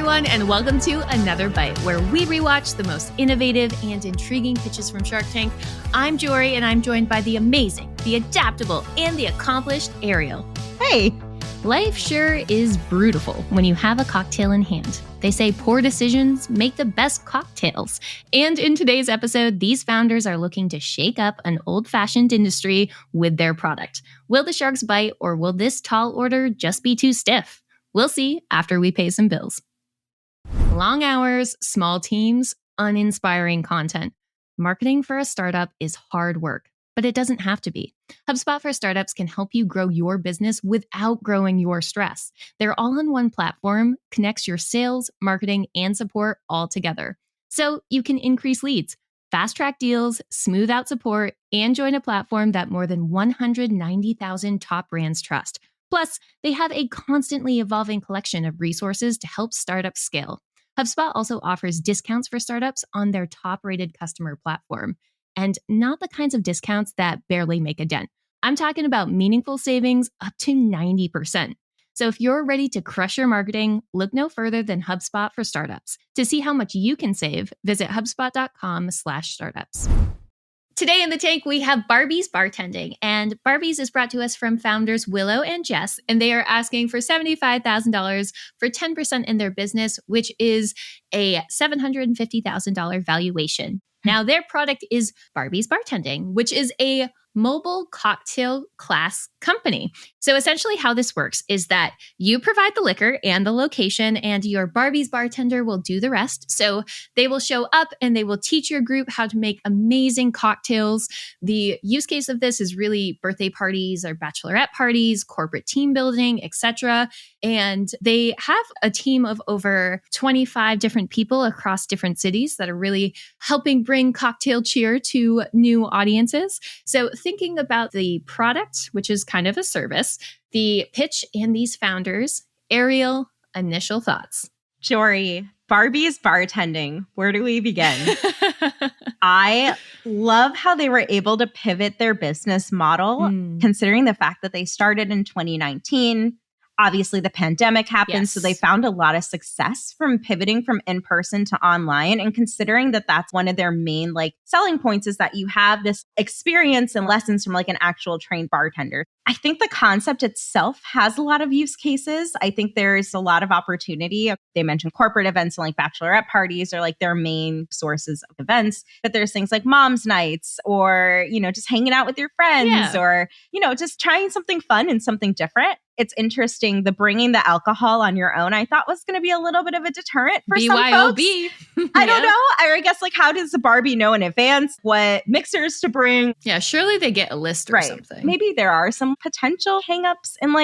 everyone, and welcome to Another Bite, where we rewatch the most innovative and intriguing pitches from Shark Tank. I'm Jorie, and I'm joined by the amazing, the adaptable, and the accomplished Ariel. Hey! Life sure is beautiful when you have a cocktail in hand. They say poor decisions make the best cocktails. And in today's episode, these founders are looking to shake up an old-fashioned industry with their product. Will the sharks bite, or will this tall order just be too stiff? We'll see after we pay some bills. Long hours, small teams, uninspiring content. Marketing for a startup is hard work, but it doesn't have to be. HubSpot for Startups can help you grow your business without growing your stress. Their all-in-one platform connects your sales, marketing, and support all together. So you can increase leads, fast-track deals, smooth out support, and join a platform that more than 190,000 top brands trust. Plus, they have a constantly evolving collection of resources to help startups scale. HubSpot also offers discounts for startups on their top-rated customer platform. And not the kinds of discounts that barely make a dent. I'm talking about meaningful savings up to 90%. So if you're ready to crush your marketing, look no further than HubSpot for Startups. To see how much you can save, visit HubSpot.com/startups. Today in the tank, we have Barbees Bartending, and Barbees is brought to us from founders Willow and Jess, and they are asking for $75,000 for 10% in their business, which is a $750,000 valuation. Now, their product is Barbees Bartending, which is a mobile cocktail class company. So essentially how this works is that you provide the liquor and the location, and your Barbees bartender will do the rest. So they will show up and they will teach your group how to make amazing cocktails. The use case of this is really birthday parties or bachelorette parties, corporate team building, etc. And they have a team of over 25 different people across different cities that are really helping bring cocktail cheer to new audiences. So thinking about the product, which is kind of a service, the pitch, and these founders, Ariel, initial thoughts. Jorie, Barbees Bartending. Where do we begin? I love how they were able to pivot their business model, considering the fact that they started in 2019. Obviously, the pandemic happened, so they found a lot of success from pivoting from in-person to online. And considering that that's one of their main selling points is that you have this experience and lessons from an actual trained bartender. I think the concept itself has a lot of use cases. I think there's a lot of opportunity. They mentioned corporate events and bachelorette parties are their main sources of events. But there's things like mom's nights or, just hanging out with your friends or, just trying something fun and something different. It's interesting. The bringing the alcohol on your own, I thought was going to be a little bit of a deterrent for some folks. I don't know. I guess how does the Barbie know in advance what mixers to bring? Yeah, surely they get a list or something. Maybe there are some potential hangups in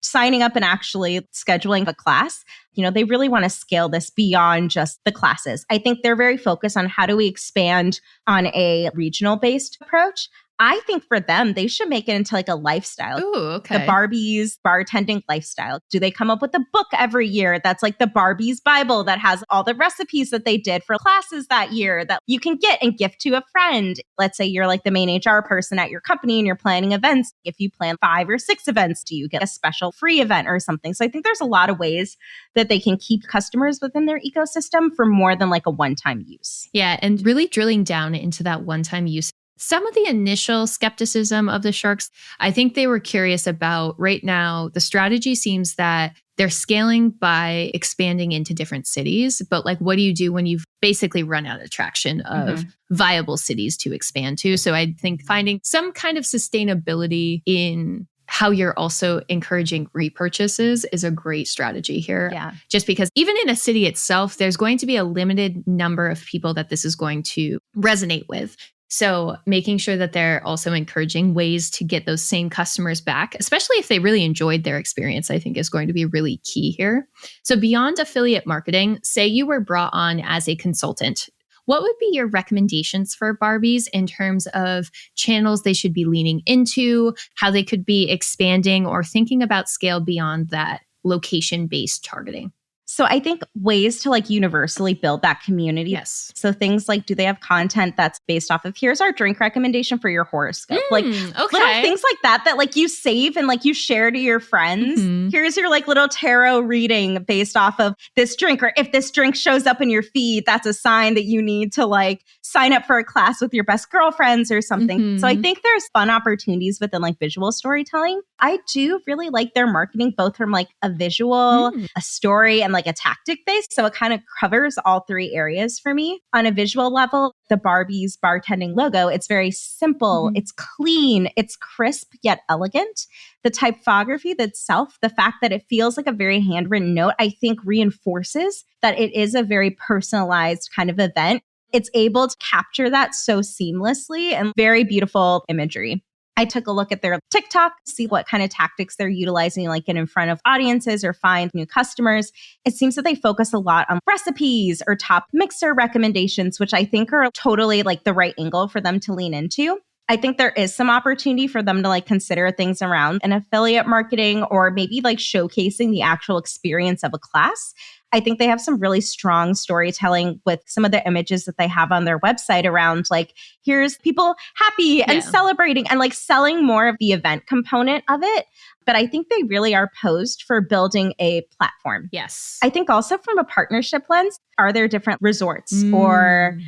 signing up and actually scheduling a class. They really want to scale this beyond just the classes. I think they're very focused on how do we expand on a regional based approach. I think for them, they should make it into a lifestyle. Ooh, okay. The Barbees bartending lifestyle. Do they come up with a book every year that's the Barbees Bible that has all the recipes that they did for classes that year that you can get and gift to a friend? Let's say you're the main HR person at your company and you're planning events. If you plan 5 or 6 events, do you get a special free event or something? So I think there's a lot of ways that they can keep customers within their ecosystem for more than a one-time use. Yeah, and really drilling down into that one-time use. Some of the initial skepticism of the sharks, I think they were curious about right now. The strategy seems that they're scaling by expanding into different cities. But what do you do when you've basically run out of traction of viable cities to expand to? So I think finding some kind of sustainability in how you're also encouraging repurchases is a great strategy here. Yeah. Just because even in a city itself, there's going to be a limited number of people that this is going to resonate with. So making sure that they're also encouraging ways to get those same customers back, especially if they really enjoyed their experience, I think is going to be really key here. So beyond affiliate marketing, say you were brought on as a consultant. What would be your recommendations for Barbees in terms of channels they should be leaning into, how they could be expanding or thinking about scale beyond that location-based targeting? So I think ways to like universally build that community. Yes. So things like, do they have content that's based off of, here's our drink recommendation for your horoscope? Like little things like that like you save and like you share to your friends. Mm-hmm. Here's your like little tarot reading based off of this drink. Or if this drink shows up in your feed, that's a sign that you need to like sign up for a class with your best girlfriends or something. Mm-hmm. So I think there's fun opportunities within like visual storytelling. I do really like their marketing, both from like a visual, a story, and like a tactic base. So it kind of covers all three areas for me. On a visual level, the Barbees bartending logo, it's very simple, it's clean, it's crisp yet elegant. The typography itself, the fact that it feels like a very handwritten note, I think reinforces that it is a very personalized kind of event. It's able to capture that so seamlessly and very beautiful imagery. I took a look at their TikTok, see what kind of tactics they're utilizing, like get in front of audiences or find new customers. It seems that they focus a lot on recipes or top mixer recommendations, which I think are totally like the right angle for them to lean into. I think there is some opportunity for them to like consider things around an affiliate marketing or maybe like showcasing the actual experience of a class. I think they have some really strong storytelling with some of the images that they have on their website around like, here's people happy and celebrating and like selling more of the event component of it. But I think they really are posed for building a platform. Yes. I think also from a partnership lens, are there different resorts or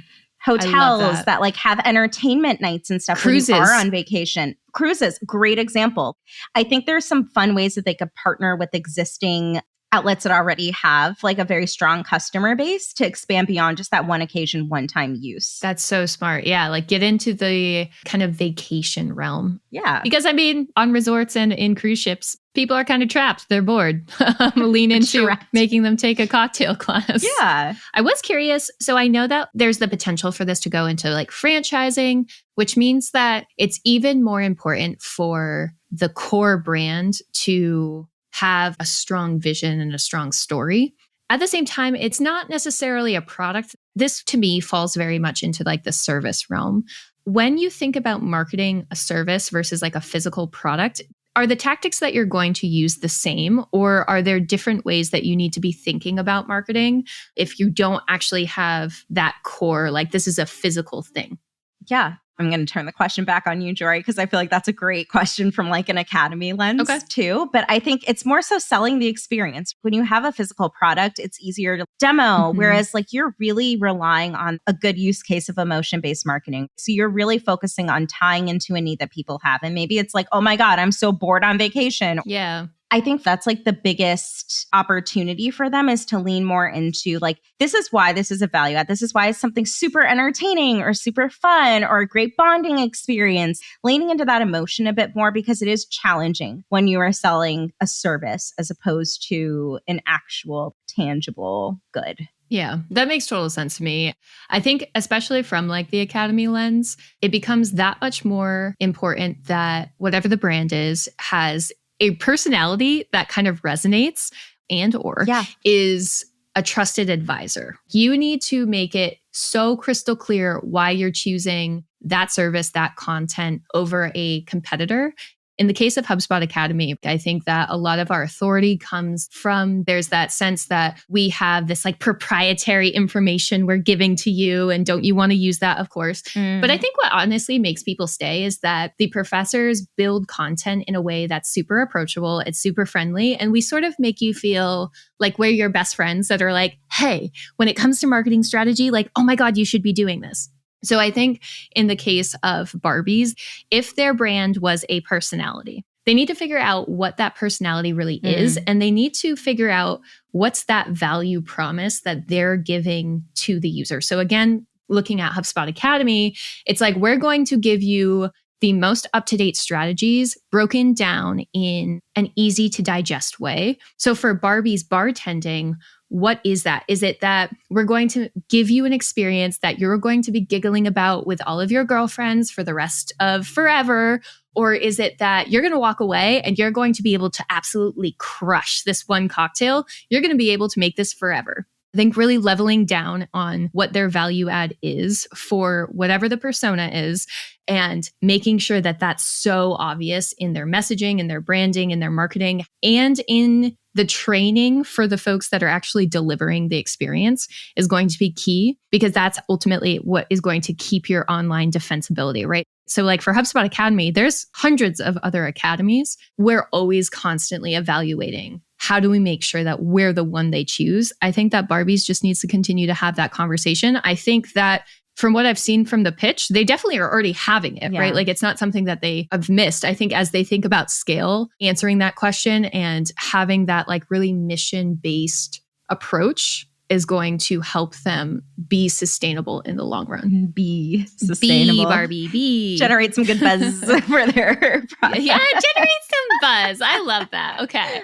hotels that like have entertainment nights and stuff Cruises. When you are on vacation? Cruises, great example. I think there's some fun ways that they could partner with existing outlets that already have like a very strong customer base to expand beyond just that one occasion, one-time use. That's so smart. Yeah, like get into the kind of vacation realm. Yeah. Because I mean, on resorts and in cruise ships, people are kind of trapped. They're bored. Lean into making them take a cocktail class. Yeah. I was curious. So I know that there's the potential for this to go into like franchising, which means that it's even more important for the core brand to have a strong vision and a strong story. At the same time, it's not necessarily a product. This to me falls very much into like the service realm. When you think about marketing a service versus like a physical product, are the tactics that you're going to use the same, or are there different ways that you need to be thinking about marketing if you don't actually have that core, like this is a physical thing? Yeah. I'm going to turn the question back on you, Jorie, because I feel like that's a great question from like an academy lens too. But I think it's more so selling the experience. When you have a physical product, it's easier to demo, whereas like you're really relying on a good use case of emotion-based marketing. So you're really focusing on tying into a need that people have. And maybe it's like, oh my God, I'm so bored on vacation. Yeah. I think that's like the biggest opportunity for them is to lean more into like, this is why this is a value add. This is why it's something super entertaining or super fun or a great bonding experience. Leaning into that emotion a bit more because it is challenging when you are selling a service as opposed to an actual tangible good. Yeah, that makes total sense to me. I think especially from like the academy lens, it becomes that much more important that whatever the brand is has a personality that kind of resonates and or is a trusted advisor. You need to make it so crystal clear why you're choosing that service, that content over a competitor. In the case of HubSpot Academy, I think that a lot of our authority comes from there's that sense that we have this like proprietary information we're giving to you and don't you want to use that, of course. But I think what honestly makes people stay is that the professors build content in a way that's super approachable, it's super friendly, and we sort of make you feel like we're your best friends that are like, hey, when it comes to marketing strategy, like, oh my God, you should be doing this. So I think in the case of Barbees, if their brand was a personality, they need to figure out what that personality really is. And they need to figure out what's that value promise that they're giving to the user. So again, looking at HubSpot Academy, it's like, we're going to give you the most up-to-date strategies broken down in an easy to digest way. So for Barbees bartending, what is that? Is it that we're going to give you an experience that you're going to be giggling about with all of your girlfriends for the rest of forever? Or is it that you're going to walk away and you're going to be able to absolutely crush this one cocktail? You're going to be able to make this forever. I think really leveling down on what their value add is for whatever the persona is and making sure that that's so obvious in their messaging, in their branding, in their marketing, and in the training for the folks that are actually delivering the experience is going to be key, because that's ultimately what is going to keep your online defensibility, right? So like for HubSpot Academy, there's hundreds of other academies. We're always constantly evaluating, how do we make sure that we're the one they choose? I think that Barbees just needs to continue to have that conversation. I think that from what I've seen from the pitch, they definitely are already having it, right? Like it's not something that they have missed. I think as they think about scale, answering that question and having that like really mission-based approach is going to help them be sustainable in the long run. Be sustainable. Be, Barbie, be. Generate some good buzz for their product. Yeah, generate some buzz. I love that. Okay.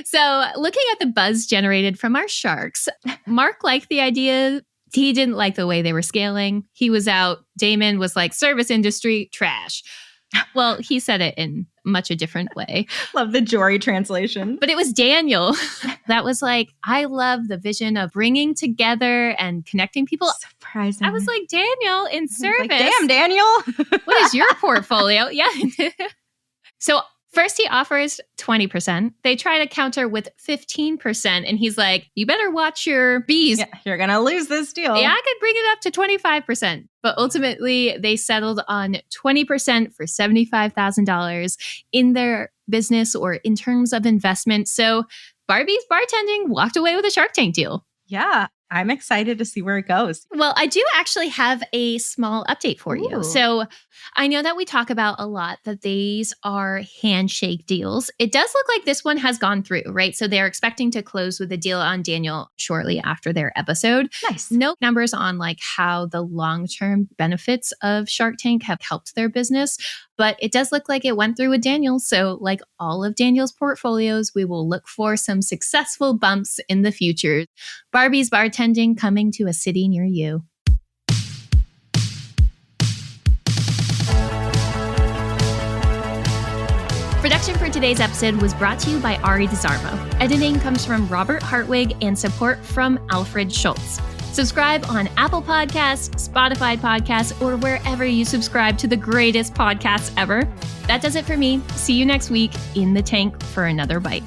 So looking at the buzz generated from our sharks, Mark liked the idea. He didn't like the way they were scaling. He was out. Damon was like, service industry, trash. Well, he said it in much a different way. Love the Jorie translation. But it was Daniel that was like, I love the vision of bringing together and connecting people. Surprising. I was like, Daniel, in service. Like, damn, Daniel. What is your portfolio? Yeah. So first he offers 20%. They try to counter with 15%. And he's like, you better watch your bees. Yeah, you're going to lose this deal. Yeah, I could bring it up to 25%. But ultimately, they settled on 20% for $75,000 in their business or in terms of investment. So Barbees Bartending walked away with a Shark Tank deal. Yeah, I'm excited to see where it goes. Well, I do actually have a small update for you. So I know that we talk about a lot that these are handshake deals. It does look like this one has gone through, right? So they're expecting to close with a deal on Daniel shortly after their episode. Nice. No numbers on like how the long-term benefits of Shark Tank have helped their business, but it does look like it went through with Daniel. So like all of Daniel's portfolios, we will look for some successful bumps in the future. Barbees Bartending coming to a city near you. Production for today's episode was brought to you by Arie Desormeaux. Editing comes from Robert Hartwig and support from Alfred Schulz. Subscribe on Apple Podcasts, Spotify Podcasts, or wherever you subscribe to the greatest podcasts ever. That does it for me. See you next week in the tank for another bite.